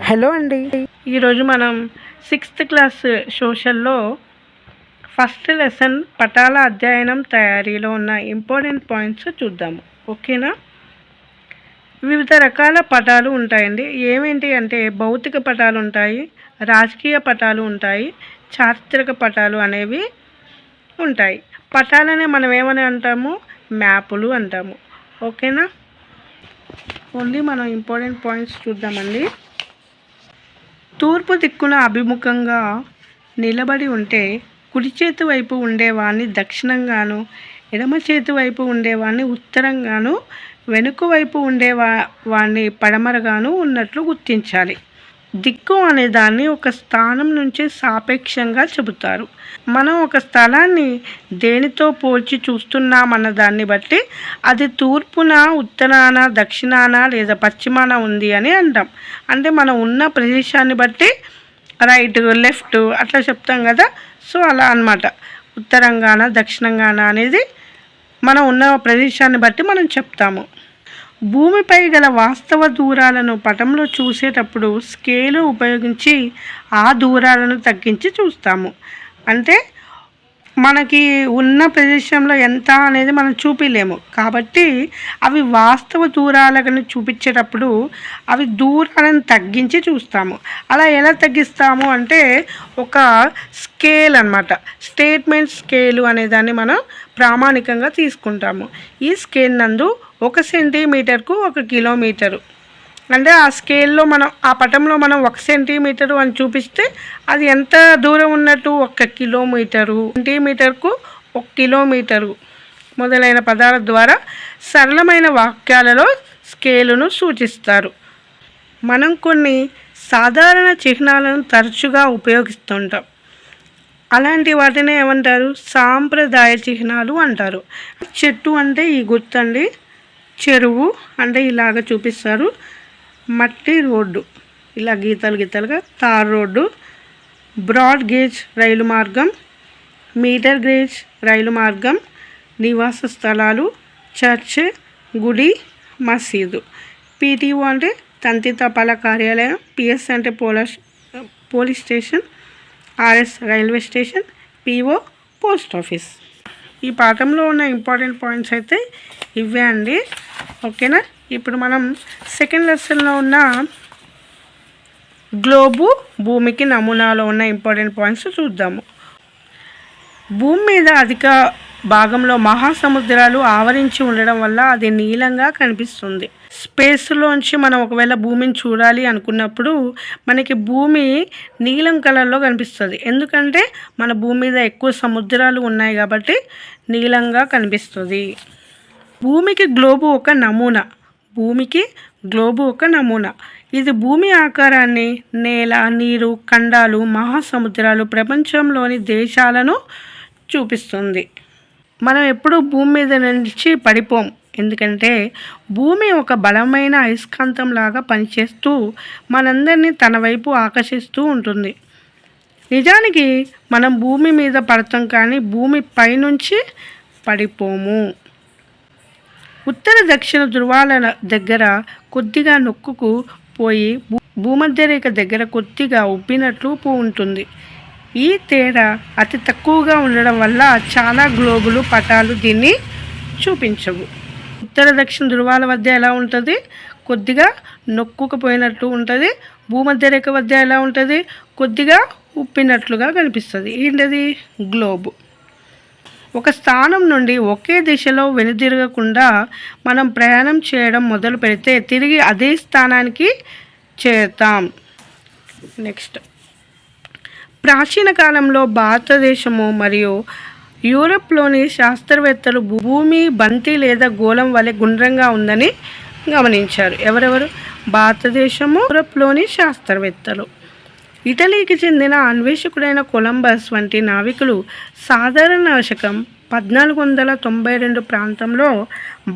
Hello అండి. ఈరోజు మనం 6th క్లాస్ సోషల్లో ఫస్ట్ లెసన్ పటాల అధ్యయనం తయారీలో ఉన్న ఇంపార్టెంట్ పాయింట్స్ చూద్దాము. ఓకేనా? వివిధ రకాల పటాలు ఉంటాయండి. ఏమేంటి అంటే భౌతిక పటాలు ఉంటాయి, రాజకీయ పటాలు ఉంటాయి, చారిత్రక పటాలు అనేవి ఉంటాయి. పటాలనే మనం ఏమని అంటాము? మ్యాపులు అంటాము. ఓకేనా? ఓన్లీ మనం ఇంపార్టెంట్ పాయింట్స్ చూద్దామండి. తూర్పు దిక్కున అభిముఖంగా నిలబడి ఉంటే కుడి చేతి వైపు ఉండేవాడిని దక్షిణంగాను, ఎడమ చేతి వైపు ఉండేవాడిని ఉత్తరంగాను, వెనుక వైపు వాడిని పడమరగాను ఉన్నట్లు గుర్తించాలి. దిక్కు అనే దాన్ని ఒక స్థానం నుంచి సాపేక్షంగా చెబుతారు. మనం ఒక స్థలాన్ని దేనితో పోల్చి చూస్తున్నామన్న దాన్ని బట్టి అది తూర్పున, ఉత్తరాన, దక్షిణాన లేదా పశ్చిమాన ఉంది అని అంటాం. అంటే మనం ఉన్న ప్రదేశాన్ని బట్టి రైట్, లెఫ్ట్ అట్లా చెప్తాం కదా. సో అలా అన్నమాట. ఉత్తరంగాన, దక్షిణంగాన అనేది మనం ఉన్న ప్రదేశాన్ని బట్టి మనం చెప్తాము. భూమిపై గల వాస్తవ దూరాలను పటంలో చూసేటప్పుడు స్కేలు ఉపయోగించి ఆ దూరాలను తగ్గించి చూస్తాము. అంటే మనకి ఉన్న ప్రదేశంలో ఎంత అనేది మనం చూపించలేము కాబట్టి అవి వాస్తవ దూరాలను చూపించేటప్పుడు అవి దూరాలను తగ్గించి చూస్తాము. అలా ఎలా తగ్గిస్తాము అంటే ఒక స్కేల్ అన్నమాట. స్టేట్మెంట్ స్కేలు అనేదాన్ని మనం ప్రామాణికంగా తీసుకుంటాము. ఈ స్కేల్ నందు 1 సెంటీమీటర్కు 1 కిలోమీటరు అంటే ఆ స్కేల్లో మనం ఆ పటంలో మనం 1 సెంటీమీటరు అని చూపిస్తే అది ఎంత దూరం ఉన్నట్టు? 1 కిలోమీటరు. సెంటీమీటర్కు 1 కిలోమీటరు మొదలైన పదాల ద్వారా సరళమైన వాక్యాలలో స్కేలును సూచిస్తారు. మనం కొన్ని సాధారణ చిహ్నాలను తరచుగా ఉపయోగిస్తుంటాం. అలాంటి వాటిని ఏమంటారు? సాంప్రదాయ చిహ్నాలు అంటారు. చెట్టు అంటే ఈ గుర్తండి, చెరువు అంటే ఇలాగ చూపిస్తారు, మట్టి రోడ్డు ఇలా గీతలుగా, తార్ రోడ్డు, బ్రాడ్ గేజ్ రైలు మార్గం, మీటర్ గేజ్ రైలు మార్గం, నివాస స్థలాలు, చర్చ్, గుడి, మసీదు. పీటీఓ అంటే తంతి తపాలా కార్యాలయం, పిఎస్ అంటే police station, RS railway station, PO post office. ఈ పాఠంలో ఉన్న ఇంపార్టెంట్ పాయింట్స్ అయితే ఇవే అండి. ఓకేనా? ఇప్పుడు మనం సెకండ్ లెసన్లో ఉన్న గ్లోబు, భూమికి నమూనాలో ఉన్న ఇంపార్టెంట్ పాయింట్స్ చూద్దాము. భూమి మీద అధిక భాగంలో మహాసముద్రాలు ఆవరించి ఉండడం వల్ల అది నీలంగా కనిపిస్తుంది. స్పేస్లోంచి మనం ఒకవేళ భూమిని చూడాలి అనుకున్నప్పుడు మనకి భూమి నీలం కలర్లో కనిపిస్తుంది. ఎందుకంటే మన భూమి మీద ఎక్కువ సముద్రాలు ఉన్నాయి కాబట్టి నీలంగా కనిపిస్తుంది. భూమికి గ్లోబు ఒక నమూనా. ఇది భూమి ఆకారాన్ని, నేల, నీరు, ఖండాలు, మహాసముద్రాలు, ప్రపంచంలోని దేశాలను చూపిస్తుంది. మనం ఎప్పుడూ భూమి మీద నుంచి పడిపోం. ఎందుకంటే భూమి ఒక బలమైన అయస్కాంతం లాగా పనిచేస్తూ మనందరినీ తన వైపు ఆకర్షిస్తూ ఉంటుంది. నిజానికి మనం భూమి మీద పడతాం కానీ భూమి పైనుంచి పడిపోము. ఉత్తర దక్షిణ ధృవాల దగ్గర కొద్దిగా నొక్కుకు పోయి భూమధ్యరేఖ దగ్గర కొద్దిగా ఉబ్బినట్లు ఉంటుంది. ఈ తేడా అతి తక్కువగా ఉండడం వల్ల చాలా గ్లోబులు, పటాలు దీన్ని చూపించవు. ఉత్తర దక్షిణ ధృవాల మధ్య ఎలా ఉంటుంది? కొద్దిగా నొక్కుకుపోయినట్టు ఉంటుంది. భూమధ్యరేఖ మధ్య ఎలా ఉంటుంది? కొద్దిగా ఉప్పినట్లుగా కనిపిస్తుంది. ఏంటది? గ్లోబు. ఒక స్థానం నుండి ఒకే దిశలో వెనుదిరగకుండా మనం ప్రయాణం చేయడం మొదలు పెడితే తిరిగి అదే స్థానానికి చేరుతాం. నెక్స్ట్, ప్రాచీన కాలంలో భారతదేశము మరియు యూరప్లోని శాస్త్రవేత్తలు భూమి బంతి లేదా గోళం వలె గుండ్రంగా ఉందని గమనించారు. ఎవరెవరు? భారతదేశము, యూరప్లోని శాస్త్రవేత్తలు. ఇటలీకి చెందిన అన్వేషకుడైన కొలంబస్ వంటి నావికులు సాధారణ శకం 1492 ప్రాంతంలో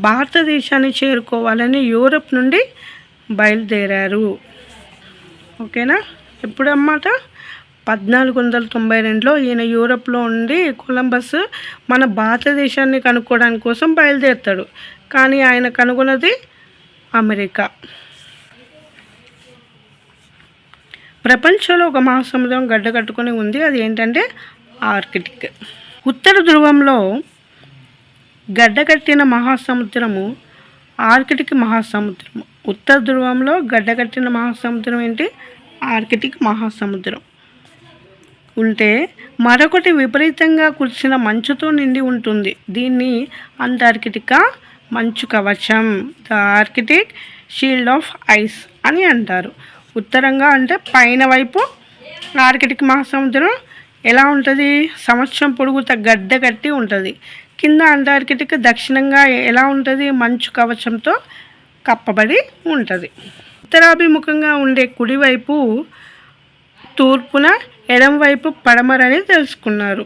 భారతదేశాన్ని చేరుకోవాలని యూరప్ నుండి బయలుదేరారు. ఓకేనా? ఎప్పుడన్నమాట? 1492లో ఈయన యూరప్లో ఉండి కొలంబస్ మన భారతదేశాన్ని కనుక్కోవడానికి కోసం బయలుదేరుతాడు. కానీ ఆయన కనుగొన్నది అమెరికా. ప్రపంచంలో ఒక మహాసముద్రం గడ్డకట్టుకొని ఉంది, అది ఏంటంటే ఆర్కిటిక్. ఉత్తర ధ్రువంలో గడ్డకట్టిన మహాసముద్రము ఆర్కిటిక్ మహాసముద్రము. ఉత్తర ధ్రువంలో గడ్డకట్టిన మహాసముద్రం ఏంటి? ఆర్కిటిక్ మహాసముద్రం ఉంటే మరొకటి విపరీతంగా కురిసిన మంచుతో నిండి ఉంటుంది. దీన్ని అంటార్కిటికా మంచు కవచం, the Arctic shield of ice అని అంటారు. ఉత్తరంగా అంటే పైన వైపు ఆర్కిటిక్ మహాసముద్రం ఎలా ఉంటుంది? సంవత్సరం పొడుగుత గడ్డ కట్టి ఉంటుంది. కింద అంటార్కిటిక్ దక్షిణంగా ఎలా ఉంటుంది? మంచు కవచంతో కప్పబడి ఉంటుంది. ఉత్తరాభిముఖంగా ఉండే కుడివైపు తూర్పున, ఎడమవైపు పడమరని తెలుసుకున్నారు.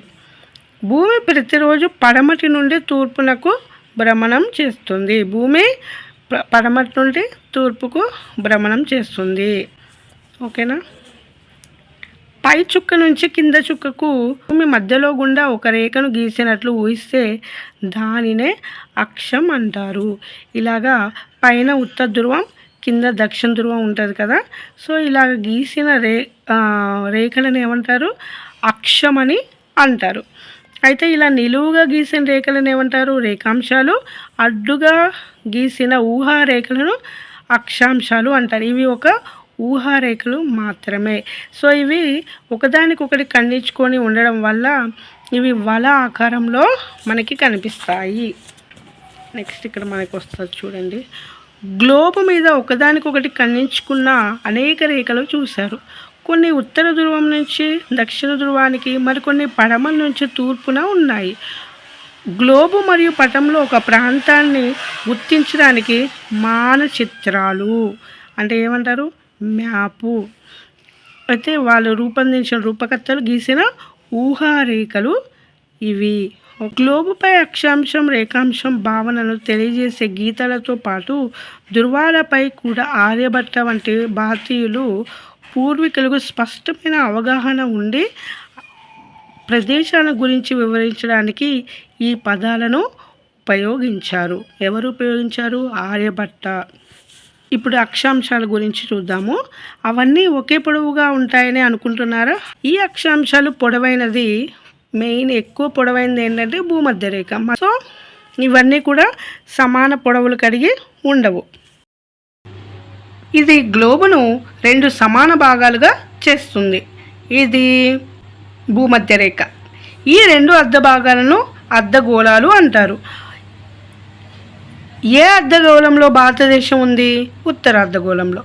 భూమి ప్రతిరోజు పడమటి నుండి తూర్పునకు భ్రమణం చేస్తుంది. భూమి పడమటి నుండి తూర్పుకు భ్రమణం చేస్తుంది. ఓకేనా? పై చుక్క నుంచి కింద చుక్కకు భూమి మధ్యలో గుండా ఒక రేఖను గీసినట్లు ఊహిస్తే దానినే అక్షం అంటారు. ఇలాగా పైన ఉత్తర ధ్రువం, కింద దక్షిణ ధ్రువం ఉంటుంది కదా. సో ఇలాగ గీసిన రేఖలను ఏమంటారు? అక్షం అని అంటారు. అయితే ఇలా నిలువుగా గీసిన రేఖలను ఏమంటారు? రేఖాంశాలు. అడ్డుగా గీసిన ఊహారేఖలను అక్షాంశాలు అంటారు. ఇవి ఒక ఊహారేఖలు మాత్రమే. సో ఇవి ఒకదానికొకటి ఖండించుకొని ఉండడం వల్ల ఇవి వల ఆకారంలో మనకి కనిపిస్తాయి. నెక్స్ట్ ఇక్కడ మనకి వస్తుంది చూడండి. గ్లోబ్ మీద ఒకదానికొకటి ఖండించుకున్న అనేక రేఖలు చూశారు. కొన్ని ఉత్తర ధ్రువం నుంచి దక్షిణ ధ్రువానికి, మరికొన్ని పడమర నుంచి తూర్పున ఉన్నాయి. గ్లోబు మరియు పటంలో ఒక ప్రాంతాన్ని గుర్తించడానికి మానచిత్రాలు అంటే ఏమంటారు? మ్యాపు. అయితే వాళ్ళు రూపొందించిన రూపకర్తలు గీసిన ఊహారేఖలు ఇవి. గ్లోబుపై అక్షాంశం, రేఖాంశం భావనను తెలియజేసే గీతలతో పాటు ధృవాలపై కూడా ఆర్యభట్ట వంటి భారతీయులు పూర్వీకులకు స్పష్టమైన అవగాహన ఉండి ప్రదేశాల గురించి వివరించడానికి ఈ పదాలను ఉపయోగించారు. ఎవరు ఉపయోగించారు? ఆర్యభట్ట. ఇప్పుడు అక్షాంశాల గురించి చూద్దాము. అవన్నీ ఒకే పొడవుగా ఉంటాయని అనుకుంటున్నారా? ఈ అక్షాంశాలు పొడవైనది, మెయిన్ ఎక్కువ పొడవైనది ఏంటంటే భూమధ్య రేఖ. సో ఇవన్నీ కూడా సమాన పొడవులు కలిగి ఉండవు. ఇది గ్లోబును 2 సమాన భాగాలుగా చేస్తుంది. ఇది భూమధ్య రేఖ. ఈ 2 అర్ధ భాగాలను అర్ధగోళాలు అంటారు. ఏ అర్ధగోళంలో భారతదేశం ఉంది? ఉత్తర అర్ధగోళంలో.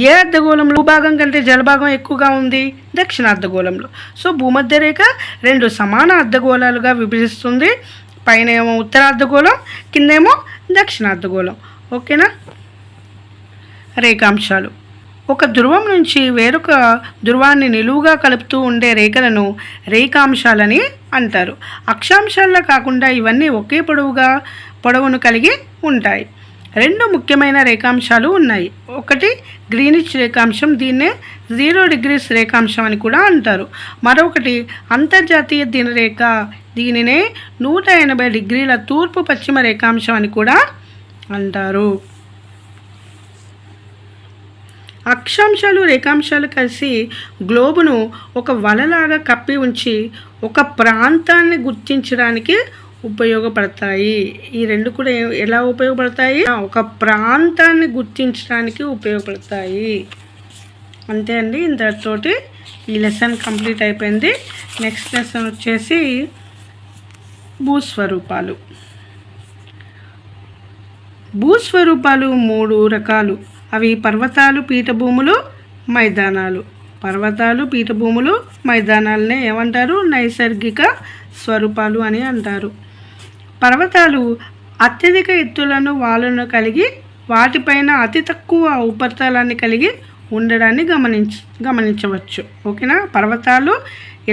ఏ అర్ధగోళంలో భూభాగం కంటే జలభాగం ఎక్కువగా ఉంది? దక్షిణ అర్ధగోళంలో. సో భూమధ్య రేఖ 2 సమాన అర్ధగోళాలుగా విభజిస్తుంది. పైన ఏమో ఉత్తర అర్ధగోళం, కిందేమో దక్షిణ అర్ధగోళం. ఓకేనా? రేఖాంశాలు. ఒక ధ్రువం నుంచి వేరొక ధ్రువాన్ని నిలువుగా కలుపుతూ ఉండే రేఖలను రేఖాంశాలని అంటారు. అక్షాంశాల్లో కాకుండా ఇవన్నీ ఒకే పొడవును కలిగి ఉంటాయి. 2 ముఖ్యమైన రేఖాంశాలు ఉన్నాయి. ఒకటి గ్రీనిచ్ రేఖాంశం, దీన్నే 0 degrees రేఖాంశం అని కూడా అంటారు. మరొకటి అంతర్జాతీయ దినరేఖ, దీనినే 180 డిగ్రీల తూర్పు పశ్చిమ రేఖాంశం అని కూడా అంటారు. అక్షాంశాలు, రేఖాంశాలు కలిసి గ్లోబును ఒక వలలాగా కప్పి ఉంచి ఒక ప్రాంతాన్ని గుర్తించడానికి ఉపయోగపడతాయి. ఈ 2 కూడా ఎలా ఉపయోగపడతాయి? ఒక ప్రాంతాన్ని గుర్తించడానికి ఉపయోగపడతాయి. అంతే అండి. ఇంతటితోటి ఈ లెసన్ కంప్లీట్ అయిపోయింది. నెక్స్ట్ లెసన్ వచ్చేసి భూస్వరూపాలు. భూస్వరూపాలు 3 రకాలు. అవి పర్వతాలు, పీఠభూములు, మైదానాలు. పర్వతాలు, పీఠభూములు, మైదానాలనే ఏమంటారు? నైసర్గిక స్వరూపాలు అని అంటారు. పర్వతాలు అత్యధిక ఎత్తులను, వాలును కలిగి వాటిపైన అతి తక్కువ ఉపరితలాన్ని కలిగి ఉండడాన్ని గమనించవచ్చు. ఓకేనా? పర్వతాలు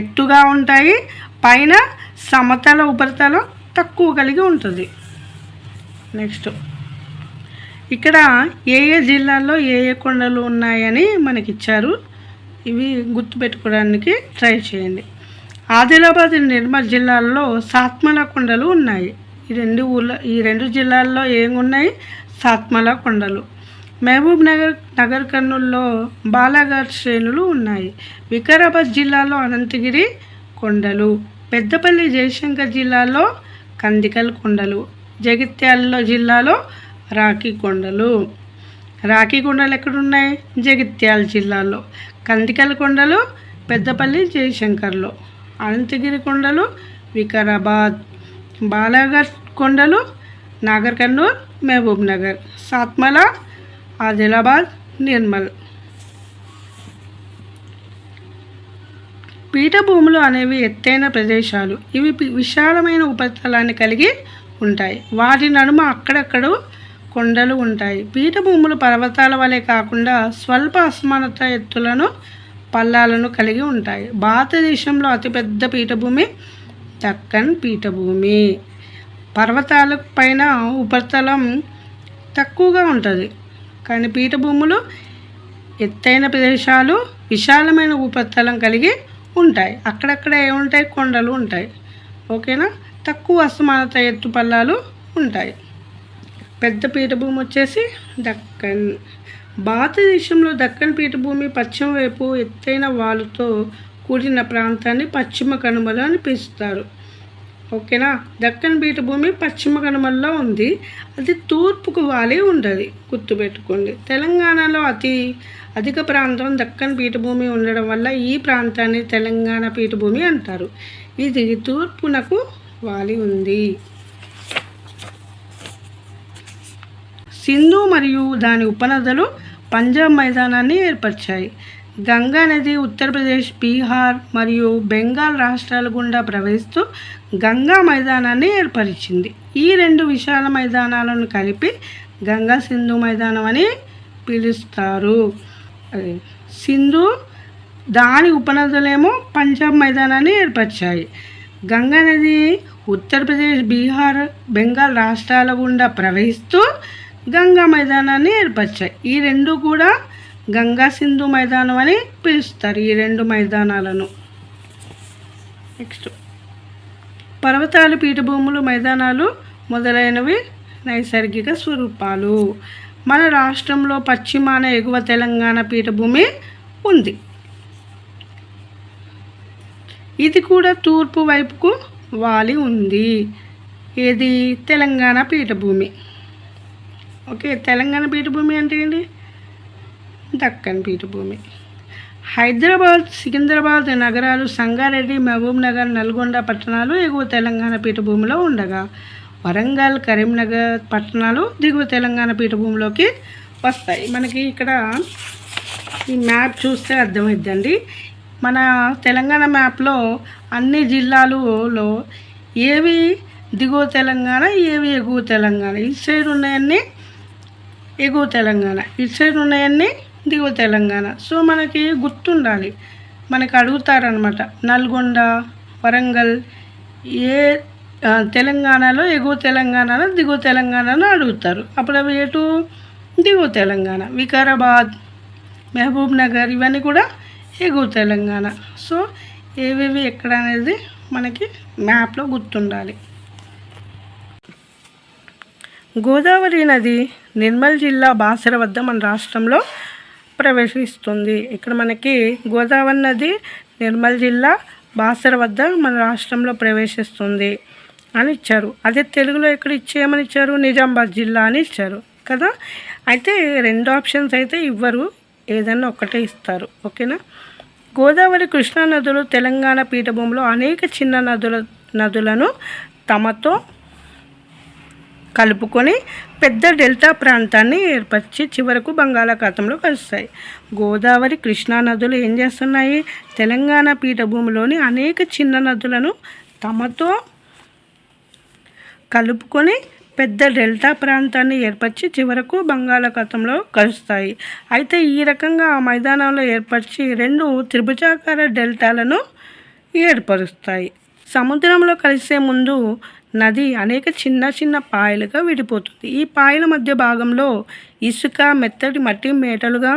ఎత్తుగా ఉంటాయి, పైన సమతల ఉపరితలం తక్కువ కలిగి ఉంటుంది. నెక్స్ట్ ఇక్కడ ఏ జిల్లాల్లో ఏ కొండలు ఉన్నాయని మనకి ఇచ్చారు. ఇవి గుర్తుపెట్టుకోవడానికి ట్రై చేయండి. ఆదిలాబాద్, నిర్మల్ జిల్లాల్లో సాత్మల కొండలు ఉన్నాయి. ఈ రెండు జిల్లాల్లో ఏమున్నాయి? సాత్మల కొండలు. మహబూబ్ నగర్, నగర్ కర్నూల్లో బాలాఘాట్ శ్రేణులు ఉన్నాయి. వికారాబాద్ జిల్లాలో అనంతగిరి కొండలు, పెద్దపల్లి జయశంకర్ జిల్లాలో కందికల్ కొండలు, జగిత్యాల జిల్లాలో రాఖీ కొండలు. రాఖీ కొండలు ఎక్కడున్నాయి? జగిత్యాల జిల్లాలో. కందికల్ కొండలు పెద్దపల్లి జయశంకర్లో, అనంతగిరి కొండలు వికారాబాద్, బాలాఘాట్ కొండలు నాగర్ కర్నూల్, మహబూబ్ నగర్, సాత్మల ఆదిలాబాద్, నిర్మల్. పీఠభూములు అనేవి ఎత్తైన ప్రదేశాలు. ఇవి విశాలమైన ఉపరితలాన్ని కలిగి ఉంటాయి. వాటి నడుమ అక్కడక్కడ కొండలు ఉంటాయి. పీఠభూములు పర్వతాల వలె కాకుండా స్వల్ప అసమానత ఎత్తులను, పల్లాలను కలిగి ఉంటాయి. భారతదేశంలో అతిపెద్ద పీఠభూమి దక్కన్ పీఠభూమి. పర్వతాల పైన ఉపరితలం తక్కువగా ఉంటుంది, కానీ పీఠభూములు ఎత్తైన ప్రదేశాలు, విశాలమైన ఉపరితలం కలిగి ఉంటాయి. అక్కడక్కడ ఏముంటాయి? కొండలు ఉంటాయి. ఓకేనా? తక్కువ అసమానత ఎత్తు పల్లాలు ఉంటాయి. పెద్ద పీఠభూమి వచ్చేసి దక్కన్. భారతదేశంలో దక్కన్ పీఠభూమి పశ్చిమ వైపు ఎత్తైన వాలుతో కూడిన ప్రాంతాన్ని పశ్చిమ కనుమలు అని పిలుస్తారు. ఓకేనా? దక్కన్ పీఠభూమి పశ్చిమ కనుమల్లో ఉంది. అది తూర్పుకు వాలి ఉంటుంది, గుర్తుపెట్టుకోండి. తెలంగాణలో అధిక ప్రాంతం దక్కన్ పీఠభూమి ఉండడం వల్ల ఈ ప్రాంతాన్ని తెలంగాణ పీఠభూమి అంటారు. ఇది తూర్పునకు వాలి ఉంది. సింధు మరియు దాని ఉపనదులు పంజాబ్ మైదానాన్ని ఏర్పరిచాయి. గంగా నది ఉత్తరప్రదేశ్, బీహార్ మరియు బెంగాల్ రాష్ట్రాల గుండా ప్రవహిస్తూ గంగా మైదానాన్ని ఏర్పరిచింది. ఈ రెండు విశాల మైదానాలను కలిపి గంగా సింధు మైదానం అని పిలుస్తారు. సింధు దాని ఉపనదులేమో పంజాబ్ మైదానాన్ని ఏర్పరిచాయి. గంగా నది ఉత్తరప్రదేశ్, బీహార్, బెంగాల్ రాష్ట్రాల గుండా ప్రవహిస్తూ గంగా మైదానాన్ని ఏర్పరిచాయి. ఈ రెండు కూడా గంగా సింధు మైదానం అని పిలుస్తారు, ఈ రెండు మైదానాలను. నెక్స్ట్, పర్వతాలు, పీఠభూములు, మైదానాలు మొదలైనవి నైసర్గిక స్వరూపాలు. మన రాష్ట్రంలో పశ్చిమాన ఎగువ తెలంగాణ పీఠభూమి ఉంది. ఇది కూడా తూర్పు వైపుకు వాలి ఉంది. ఇది తెలంగాణ పీఠభూమి. ఓకే, తెలంగాణ పీఠభూమి అంటే ఏంటి? దక్కన్ పీఠభూమి. హైదరాబాద్, సికింద్రాబాద్ నగరాలు, సంగారెడ్డి, మహబూబ్ నగర్, నల్గొండ పట్టణాలు ఎగువ తెలంగాణ పీఠభూమిలో ఉండగా వరంగల్, కరీంనగర్ పట్టణాలు దిగువ తెలంగాణ పీఠభూమిలోకి వస్తాయి. మనకి ఇక్కడ ఈ మ్యాప్ చూస్తే అర్థమైద్దండి. మన తెలంగాణ మ్యాప్లో అన్ని జిల్లాలలో ఏవి దిగువ తెలంగాణ, ఏవి ఎగువ తెలంగాణ. ఇటు సైడ్ ఉన్నాయన్నీ ఎగువ తెలంగాణ, ఇటు సైడ్ ఉన్నాయన్నీ దిగువ తెలంగాణ. సో మనకి గుర్తుండాలి, మనకి అడుగుతారనమాట. నల్గొండ, వరంగల్ ఏ తెలంగాణలో ఎగువ తెలంగాణలో, దిగువ తెలంగాణలో అడుగుతారు. అప్పుడు అవి ఎటు? దిగువ తెలంగాణ. వికారాబాద్, మహబూబ్ నగర్ ఇవన్నీ కూడా ఎగువ తెలంగాణ. సో ఏవేవి ఎక్కడ అనేది మనకి మ్యాప్లో గుర్తుండాలి. గోదావరి నది నిర్మల్ జిల్లా బాసర వద్ద మన రాష్ట్రంలో ప్రవేశిస్తుంది. ఇక్కడ మనకి గోదావరి నది నిర్మల్ జిల్లా బాసర వద్ద మన రాష్ట్రంలో ప్రవేశిస్తుంది అని ఇచ్చారు. అదే తెలుగులో ఎక్కడ ఇచ్చేయమని ఇచ్చారు? నిజామాబాద్ జిల్లా అని ఇచ్చారు కదా. అయితే రెండు ఆప్షన్స్ అయితే ఇవ్వరు, ఏదన్నా ఒక్కటే ఇస్తారు. ఓకేనా? గోదావరి, కృష్ణా నదులు తెలంగాణ పీఠభూమిలో అనేక చిన్న నదులను తమతో కలుపుకొని పెద్ద డెల్టా ప్రాంతాన్ని ఏర్పరిచి చివరకు బంగాళాఖాతంలో కలుస్తాయి. గోదావరి, కృష్ణా నదులు ఏం చేస్తున్నాయి? తెలంగాణ పీఠభూమిలోని అనేక చిన్న నదులను తమతో కలుపుకొని పెద్ద డెల్టా ప్రాంతాన్ని ఏర్పరిచి చివరకు బంగాళాఖాతంలో కలుస్తాయి. అయితే ఈ రకంగా ఆ మైదానంలో ఏర్పరిచి రెండు త్రిభుజాకార డెల్టాలను ఏర్పరుస్తాయి. సముద్రంలో కలిసే ముందు నది అనేక చిన్న చిన్న పాయలుగా విడిపోతుంది. ఈ పాయల మధ్య భాగంలో ఇసుక, మెత్తటి మట్టి మేటలుగా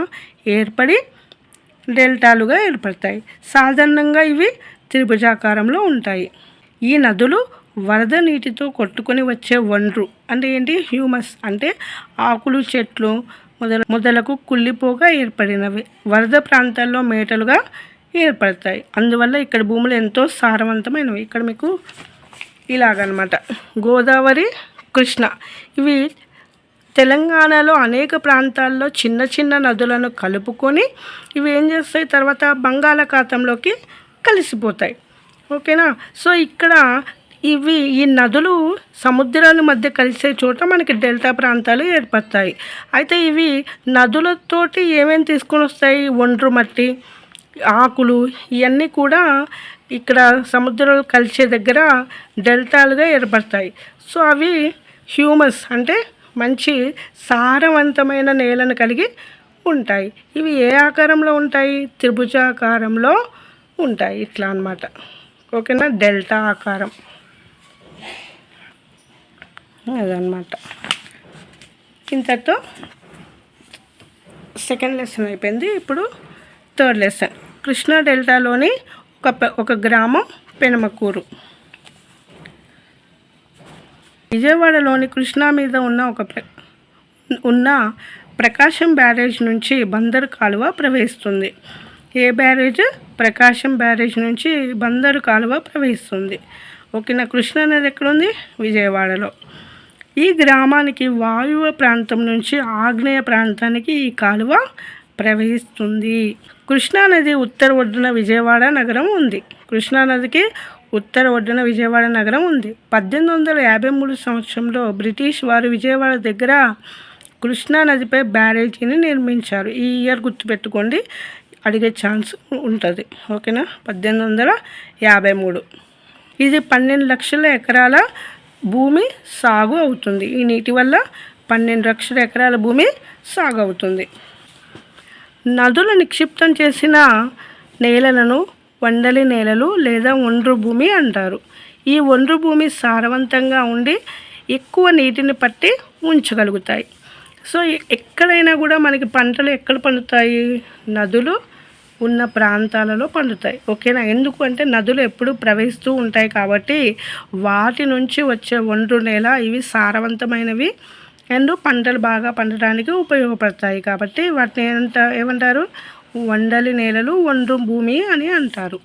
ఏర్పడి డెల్టాలుగా ఏర్పడతాయి. సాధారణంగా ఇవి త్రిభుజాకారంలో ఉంటాయి. ఈ నదులు వరద నీటితో కొట్టుకొని వచ్చే ఒండ్రు అంటే ఏంటి? హ్యూమస్ అంటే ఆకులు, చెట్లు మొదలకు కుళ్ళిపోగా ఏర్పడినవి. వరద ప్రాంతాల్లో మేటలుగా ఏర్పడతాయి. అందువల్ల ఇక్కడ భూములు ఎంతో సారవంతమైనవి. ఇక్కడ మీకు ఇలాగనమాట గోదావరి, కృష్ణ ఇవి తెలంగాణలో అనేక ప్రాంతాల్లో చిన్న చిన్న నదులను కలుపుకొని ఇవి ఏం చేస్తాయి, తర్వాత బంగాళాఖాతంలోకి కలిసిపోతాయి. ఓకేనా. సో ఇక్కడ ఈ నదులు సముద్రాల మధ్య కలిసే చోట మనకి డెల్టా ప్రాంతాలు ఏర్పడతాయి. అయితే ఇవి నదులతోటి ఏమేమి తీసుకొని వస్తాయి, ఒండ్రు మట్టి, ఆకులు, ఇవన్నీ కూడా ఇక్కడ సముద్రాలు కలిసే దగ్గర డెల్టాలుగా ఏర్పడతాయి. సో అవి హ్యూమస్ అంటే మంచి సారవంతమైన నేలను కలిగి ఉంటాయి. ఇవి ఏ ఆకారంలో ఉంటాయి, త్రిభుజాకారంలో ఉంటాయి. ఇట్లా అన్నమాట. ఓకేనా, డెల్టా ఆకారం అదనమాట. ఇంతతో సెకండ్ లెసన్ అయిపోయింది. ఇప్పుడు థర్డ్ లెసన్. కృష్ణా డెల్టాలోని ఒక గ్రామం పెనమకూరు. విజయవాడలోని కృష్ణా మీద ఉన్న ప్రకాశం బ్యారేజ్ నుంచి బందరు కాలువ ప్రవహిస్తుంది. ఏ బ్యారేజ్? ప్రకాశం బ్యారేజ్ నుంచి బందరు కాలువ ప్రవహిస్తుంది. ఓకేనా. కృష్ణా నది ఎక్కడుంది? విజయవాడలో. ఈ గ్రామానికి వాయువ్య ప్రాంతం నుంచి ఆగ్నేయ ప్రాంతానికి ఈ కాలువ ప్రవహిస్తుంది. కృష్ణానది ఉత్తర ఒడ్డున విజయవాడ నగరం ఉంది. కృష్ణానదికి ఉత్తర ఒడ్డున విజయవాడ నగరం ఉంది. 1853 సంవత్సరంలో బ్రిటిష్ వారు విజయవాడ దగ్గర కృష్ణానదిపై బ్యారేజీని నిర్మించారు. ఈ ఇయర్ గుర్తుపెట్టుకోండి, అడిగే ఛాన్స్ ఉంటుంది. ఓకేనా. 1853. ఇది 12 లక్షల ఎకరాల భూమి సాగు అవుతుంది. ఈ నీటి వల్ల 12 లక్షల ఎకరాల భూమి సాగు అవుతుంది. నదులు నిక్షిప్తం చేసిన నేలలను వండలి నేలలు లేదా ఒండ్రు భూమి అంటారు. ఈ ఒండ్రు భూమి సారవంతంగా ఉండి ఎక్కువ నీటిని పట్టి ఉంచగలుగుతాయి. సో ఎక్కడైనా కూడా మనకి పంటలు ఎక్కడ పండుతాయి, నదులు ఉన్న ప్రాంతాలలో పండుతాయి. ఓకేనా. ఎందుకు అంటే నదులు ఎప్పుడు ప్రవహిస్తూ ఉంటాయి కాబట్టి వాటి నుంచి వచ్చే ఒండ్రు నేల ఇవి సారవంతమైనవి అండ్ పంటలు బాగా పండడానికి ఉపయోగపడతాయి. కాబట్టి వాటిని ఏమంటారు, వండలి నేలలు, ఒండ్రు భూమి అని అంటారు.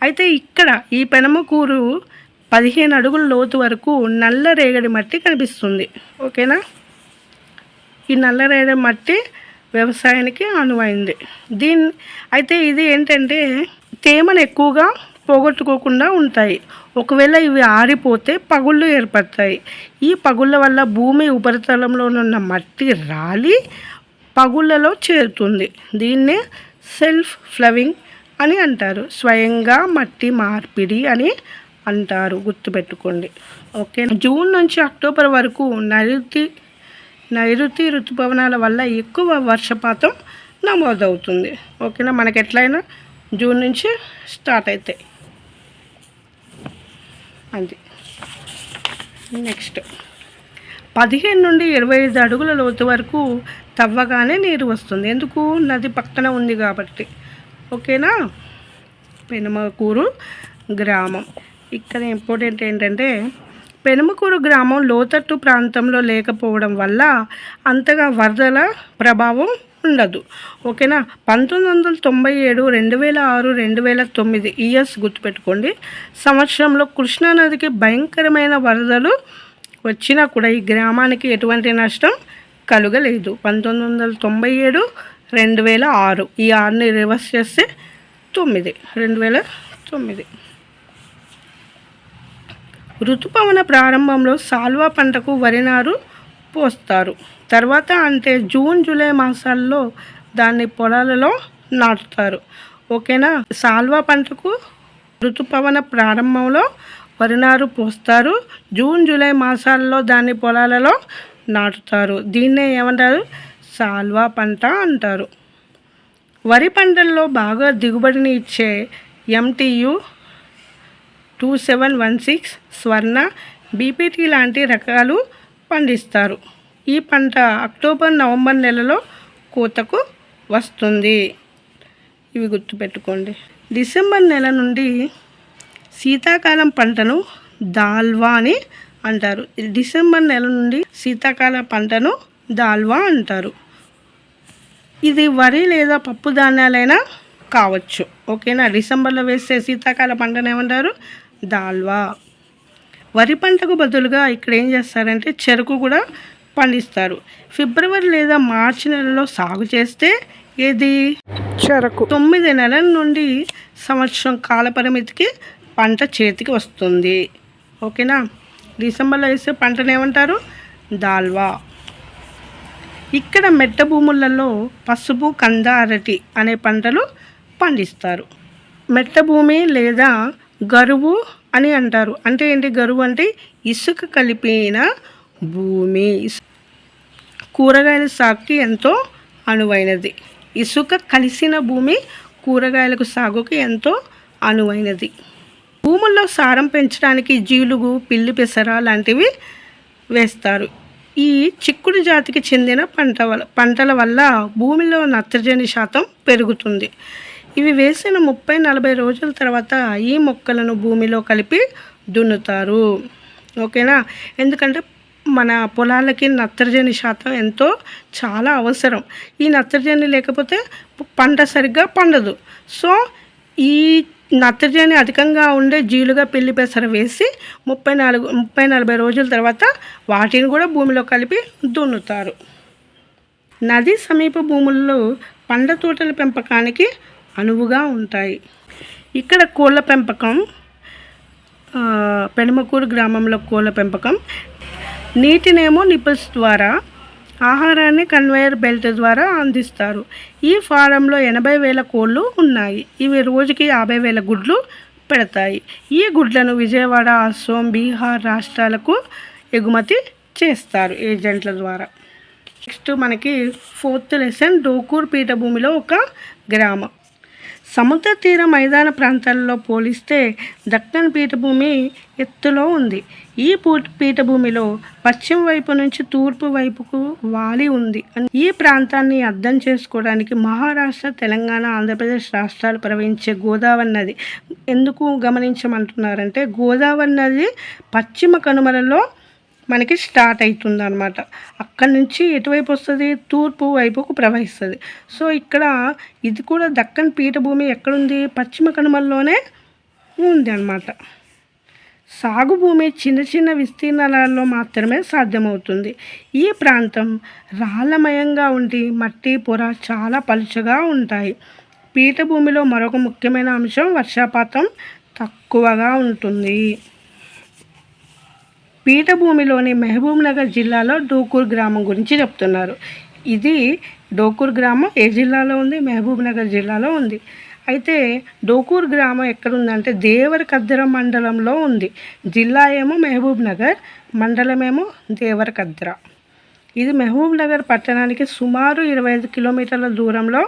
అయితే ఇక్కడ ఈ పెనమకూరు 15 అడుగుల లోతు వరకు నల్ల రేగడి మట్టి కనిపిస్తుంది. ఓకేనా. ఈ నల్ల రేగడి మట్టి వ్యవసాయానికి అనువైంది. అయితే ఇది ఏంటంటే తేమను ఎక్కువగా పోగొట్టుకోకుండా ఉంటాయి. ఒకవేళ ఇవి ఆరిపోతే పగుళ్ళు ఏర్పడతాయి. ఈ పగుళ్ళ వల్ల భూమి ఉపరితలంలో ఉన్న మట్టి రాలి పగుళ్ళలో చేరుతుంది. దీన్నే సెల్ఫ్ ఫ్లవింగ్ అని అంటారు. స్వయంగా మట్టి మార్పిడి అని అంటారు. గుర్తుపెట్టుకోండి. ఓకే. జూన్ నుంచి అక్టోబర్ వరకు నైరుతి ఋతుపవనాల వల్ల ఎక్కువ వర్షపాతం నమోదవుతుంది. ఓకేనా. మనకి ఎట్లయినా జూన్ నుంచి స్టార్ట్ అవుతాయి. అది నెక్స్ట్ 15 నుండి 25 అడుగుల లోతు వరకు తవ్వగానే నీరు వస్తుంది. ఎందుకు? నది పక్కన ఉంది కాబట్టి. ఓకేనా. పెనమకూరు గ్రామం. ఇక్కడ ఇంపార్టెంట్ ఏంటంటే పెనమకూరు గ్రామం లోతట్టు ప్రాంతంలో లేకపోవడం వల్ల అంతగా వరదల ప్రభావం ఉండదు. ఓకేనా. 1997, 2006, 2009 ఇయర్స్ గుర్తుపెట్టుకోండి. సంవత్సరంలో కృష్ణానదికి భయంకరమైన వరదలు వచ్చినా కూడా ఈ గ్రామానికి ఎటువంటి నష్టం కలుగలేదు. 1997, 2006 ఈ 6ని రివర్స్ చేస్తే 2009. ఋతుపవన ప్రారంభంలో సాల్వా పంటకు వరి నారు పోస్తారు. తర్వాత అంటే జూన్, జూలై మాసాల్లో దాన్ని పొలాలలో నాటుతారు. ఓకేనా. సాల్వా పంటకు ఋతుపవన ప్రారంభంలో వరి నారు పోస్తారు. జూన్, జూలై మాసాల్లో దాన్ని పొలాలలో నాటుతారు. దీన్నే ఏమంటారు? సాల్వా పంట అంటారు. వరి పంటల్లో బాగా దిగుబడిని ఇచ్చే MTU 2716, స్వర్ణ, BPT లాంటి రకాలు పండిస్తారు. ఈ పంట అక్టోబర్, నవంబర్ నెలలో కోతకు వస్తుంది. ఇవి గుర్తుపెట్టుకోండి. డిసెంబర్ నెల నుండి శీతాకాలం పంటను దాల్వా అని అంటారు. డిసెంబర్ నెల నుండి శీతాకాల పంటను దాల్వా అంటారు. ఇది వరి లేదా పప్పు ధాన్యాలైనా కావచ్చు. ఓకేనా. డిసెంబర్లో వేసే శీతాకాల పంటను ఏమంటారు? దాల్వా. వరి పంటకు బదులుగా ఇక్కడ ఏం చేస్తారంటే చెరుకు కూడా పండిస్తారు. ఫిబ్రవరి లేదా మార్చి నెలలో సాగు చేస్తే ఏది? చెరకు. 9 నెలల నుండి సంవత్సరం కాల పరిమితికి పంట చేతికి వస్తుంది. ఓకేనా. డిసెంబర్లో వేసే పంటను ఏమంటారు? దాల్వా. ఇక్కడ మెట్ట భూములలో పసుపు, కంద, అరటి అనే పంటలు పండిస్తారు. మెట్ట భూమి లేదా గరువు అని అంటారు. అంటే ఏంటి? గరువు అంటే ఇసుక కలిపిన భూమి. కూరగాయల సాగుకి ఎంతో అనువైనది. ఇసుక కలిసిన భూమి కూరగాయలకు సాగుకి ఎంతో అనువైనది. భూముల్లో సారం పెంచడానికి జీలుగు, పిల్లి పెసర లాంటివి వేస్తారు. ఈ చిక్కుడు జాతికి చెందిన పంటల వల్ల భూమిలో నత్రజని శాతం పెరుగుతుంది. ఇవి వేసిన 30-40 రోజుల తర్వాత ఈ మొక్కలను భూమిలో కలిపి దున్నుతారు. ఓకేనా. ఎందుకంటే మన పొలాలకి నత్రజని శాతం చాలా అవసరం. ఈ నత్రజని లేకపోతే పంట సరిగ్గా పండదు. సో ఈ నత్రజని అధికంగా ఉండే జీలుగా పిల్లి పెసర వేసి 30-40 రోజుల తర్వాత వాటిని కూడా భూమిలో కలిపి దున్నుతారు. నది సమీప భూముల్లో పండ్ల తోటల పెంపకానికి అనువుగా ఉంటాయి. ఇక్కడ కోళ్ళ పెంపకం, పెనుమకూరు గ్రామంలో కోళ్ళ పెంపకం. నీటినేమో నిపుల్స్ ద్వారా, ఆహారాన్ని కన్వేయర్ బెల్ట్ ద్వారా అందిస్తారు. ఈ ఫారంలో 80,000 కోళ్ళు ఉన్నాయి. ఇవి రోజుకి 50,000 గుడ్లు పెడతాయి. ఈ గుడ్లను విజయవాడ, అసోం, బీహార్ రాష్ట్రాలకు ఎగుమతి చేస్తారు ఏజెంట్ల ద్వారా. నెక్స్ట్ మనకి 4th లెసన్ డోకూర్ పీఠభూమిలో ఒక గ్రామం. సముద్ర తీర మైదాన ప్రాంతాలలో పోలిస్తే దక్కన్ పీఠభూమి ఎత్తులో ఉంది. ఈ పీఠభూమిలో పశ్చిమ వైపు నుంచి తూర్పు వైపుకు వాలి ఉంది. ఈ ప్రాంతాన్ని అర్థం చేసుకోవడానికి మహారాష్ట్ర, తెలంగాణ, ఆంధ్రప్రదేశ్ రాష్ట్రాలు ప్రవహించే గోదావరి నది ఎందుకు గమనించమంటున్నారంటే, గోదావరి నది పశ్చిమ కనుమలలో మనకి స్టార్ట్ అవుతుంది అనమాట. అక్కడి నుంచి ఎటువైపు వస్తుంది? తూర్పు వైపుకు ప్రవహిస్తుంది. సో ఇక్కడ ఇది కూడా దక్కన్ పీఠభూమి ఎక్కడుంది? పశ్చిమ కనుమల్లోనే ఉంది అన్నమాట. సాగు భూమి చిన్న చిన్న విస్తీర్ణాలలో మాత్రమే సాధ్యమవుతుంది. ఈ ప్రాంతం రాళ్ళమయంగా ఉండి మట్టి పొర చాలా పలుచగా ఉంటాయి. పీఠభూమిలో మరొక ముఖ్యమైన అంశం వర్షపాతం తక్కువగా ఉంటుంది. పీఠభూమిలోని మహబూబ్నగర్ జిల్లాలో డోకూర్ గ్రామం గురించి చెప్తున్నారు. ఇది డోకూర్ గ్రామం ఏ జిల్లాలో ఉంది? మహబూబ్నగర్ జిల్లాలో ఉంది. అయితే డోకూర్ గ్రామం ఎక్కడుందంటే దేవరకద్ర మండలంలో ఉంది. జిల్లా ఏమో మహబూబ్నగర్, మండలమేమో దేవరకద్ర. ఇది మహబూబ్నగర్ పట్టణానికి సుమారు 25 కిలోమీటర్ల దూరంలో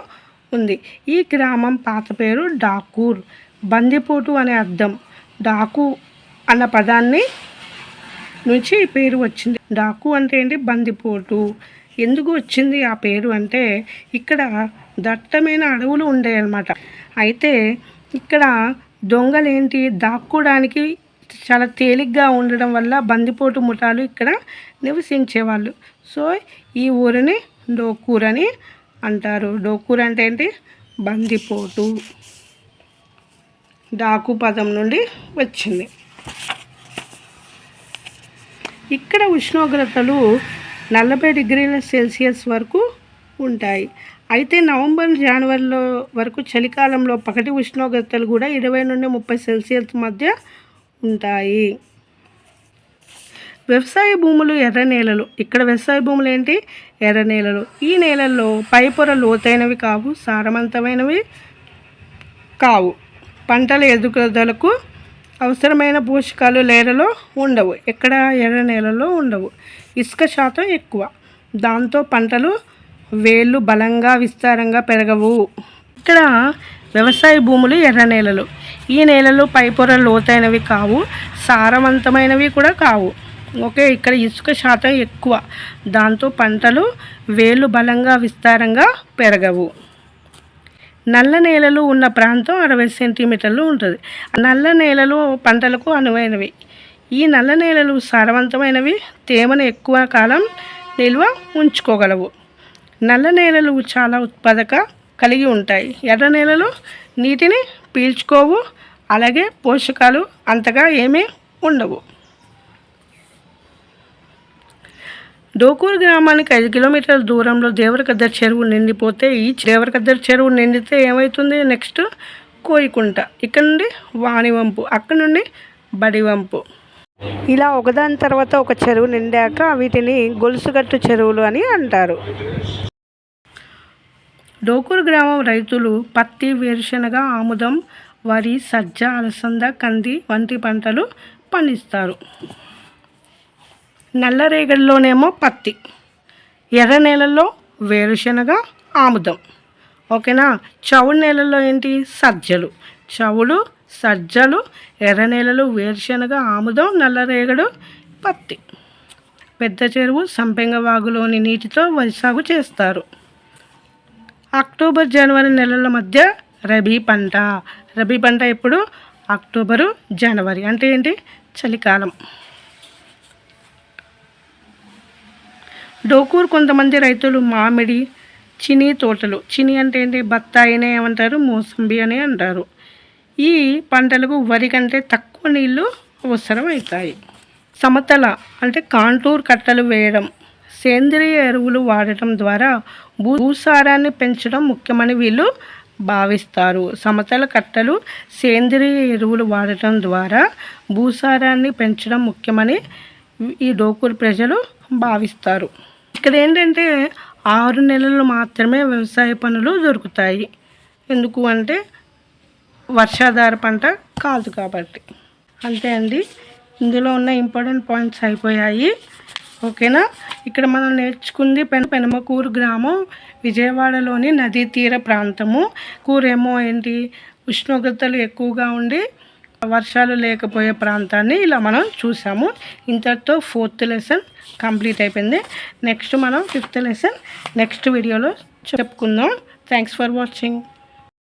ఉంది. ఈ గ్రామం పాత పేరు డాకూర్. బందిపోటు అనే అర్థం. డాకు అన్న పదాన్ని నుంచి ఈ పేరు వచ్చింది. డాకు అంటే ఏంటి? బందిపోటు. ఎందుకు వచ్చింది ఆ పేరు అంటే, ఇక్కడ దట్టమైన అడవులు ఉండేవన్నమాట. అయితే ఇక్కడ దొంగలేంటి దాక్కోవడానికి చాలా తేలిగ్గా ఉండడం వల్ల బందిపోటు ముఠాలు ఇక్కడ నివసించేవాళ్ళు. సో ఈ ఊరిని డోకూర్ అని అంటారు. డోకూర్ అంటే ఏంటి? బందిపోటు. డాకు పదం నుండి వచ్చింది. ఇక్కడ ఉష్ణోగ్రతలు 40 డిగ్రీల సెల్సియస్ వరకు ఉంటాయి. అయితే నవంబర్, జనవరిలో వరకు చలికాలంలో పగటి ఉష్ణోగ్రతలు కూడా 20 నుండి 30 సెల్సియస్ మధ్య ఉంటాయి. వ్యవసాయ భూములు, ఎర్ర నేలలు. ఇక్కడ వ్యవసాయ భూములు ఏంటి? ఎర్ర నేలలు. ఈ నేలల్లో పైపొర లోతైనవి కావు, సారవంతమైనవి కావు. పంటల ఎదుగుదలకు అవసరమైన పోషకాలు నేలలో ఉండవు. ఎక్కడ? ఎర్ర నేలలో ఉండవు. ఇసుక శాతం ఎక్కువ. దాంతో పంటలు వేళ్ళు బలంగా విస్తారంగా పెరగవు. ఇక్కడ వ్యవసాయ భూములు, ఎర్ర నేలలు. ఈ నేలలు పైపొర లోతైనవి కావు, సారవంతమైనవి కూడా కావు. ఓకే. ఇక్కడ ఇసుక శాతం ఎక్కువ. దాంతో పంటలు వేళ్ళు బలంగా విస్తారంగా పెరగవు. నల్ల నేలలు ఉన్న ప్రాంతం 60 సెంటీమీటర్లు ఉంటుంది. నల్ల నేలలు పంటలకు అనువైనవి. ఈ నల్ల నేలలు సారవంతమైనవి, తేమను ఎక్కువ కాలం నిల్వ ఉంచుకోగలవు. నల్ల నేలలు చాలా ఉత్పాదక కలిగి ఉంటాయి. ఎర్ర నేలలు నీటిని పీల్చుకోవు, అలాగే పోషకాలు అంతగా ఏమీ ఉండవు. డోకూరు గ్రామానికి 5 కిలోమీటర్ల దూరంలో దేవరకద్దర్ చెరువు నిండిపోతే, ఈ దేవరకద్దర్ చెరువు నిండితే ఏమవుతుంది, నెక్స్ట్ కోయికుంట, ఇక్కడ నుండి వాణివంపు, అక్కడ నుండి బడివంపు, ఇలా ఒకదాని తర్వాత ఒక చెరువు నిండాక వీటిని గొలుసుగట్టు చెరువులు అని అంటారు. డోకూరు గ్రామం రైతులు పత్తి, వేరుశనగ, ఆముదం, వరి, సజ్జ, అలసంద, కంది వంటి పంటలు పండిస్తారు. నల్లరేగడిలోనేమో పత్తి, ఎర్ర నేలల్లో వేరుశనగ, ఆముదం, ఓకేనా. చవుడు నేలల్లో ఏంటి, సజ్జలు, చవుడు, సజ్జలు, ఎర్ర నేలలు వేరుశనగ, ఆముదం, నల్లరేగడు, పత్తి. పెద్ద చెరువు సంపెంగ వాగులోని నీటితో వరి సాగు చేస్తారు. అక్టోబర్, జనవరి నెలల మధ్య రబీ పంట. రబీ పంట ఎప్పుడు, అక్టోబరు, జనవరి, అంటే ఏంటి, చలికాలం. డోకూరు కొంతమంది రైతులు మామిడి, చిని తోటలు, చిని అంటే ఏంటి, బత్తాయినే ఏమంటారు, మోసంబి అని అంటారు. ఈ పంటలకు వరి కంటే తక్కువ నీళ్లు అవసరమవుతాయి. సమతల అంటే కాంటూర్ కట్టలు వేయడం, సేంద్రియ ఎరువులు వాడటం ద్వారా భూసారాన్ని పెంచడం ముఖ్యమని వీళ్ళు భావిస్తారు. సమతల కట్టలు, సేంద్రియ ఎరువులు వాడటం ద్వారా భూసారాన్ని పెంచడం ముఖ్యమని ఈ డోకూరు ప్రజలు భావిస్తారు. ఇక్కడ ఏంటంటే 6 నెలలు మాత్రమే వ్యవసాయ పనులు దొరుకుతాయి. ఎందుకు అంటే వర్షాధార పంట కాదు కాబట్టి. అంతే అండి, ఇందులో ఉన్న ఇంపార్టెంట్ పాయింట్స్ అయిపోయాయి, ఓకేనా. ఇక్కడ మనం నేర్చుకుంది పెనమకూరు గ్రామం, విజయవాడలోని నదీ తీర ప్రాంతము. కూరేమో ఏంటి, ఉష్ణోగ్రతలు ఎక్కువగా ఉండి వర్షాలు లేకపోయే ప్రాంతాన్ని ఇలా మనం చూసాము. ఇంతటితో 4th లెసన్ కంప్లీట్ అయిపోయింది. నెక్స్ట్ మనం 5th లెసన్ నెక్స్ట్ వీడియోలో చెప్పుకుందాం. Thanks for watching.